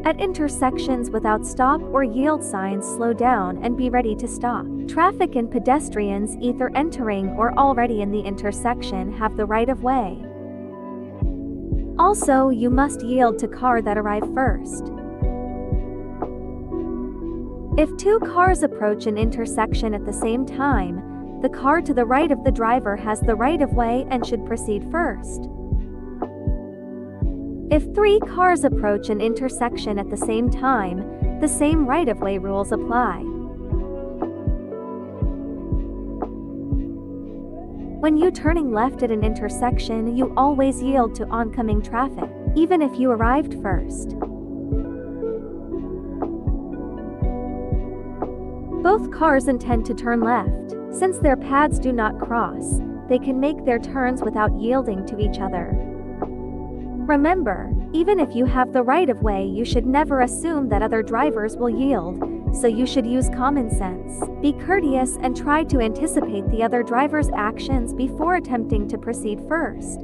At intersections without stop or yield signs, slow down and be ready to stop. Traffic and pedestrians either entering or already in the intersection have the right of way. Also, you must yield to cars that arrive first. If two cars approach an intersection at the same time, the car to the right of the driver has the right of way and should proceed first. If three cars approach an intersection at the same time, the same right-of-way rules apply. When you turning left at an intersection, you always yield to oncoming traffic, even if you arrived first. Both cars intend to turn left. Since their paths do not cross, they can make their turns without yielding to each other. Remember, even if you have the right of way, you should never assume that other drivers will yield, so you should use common sense. Be courteous and try to anticipate the other driver's actions before attempting to proceed first.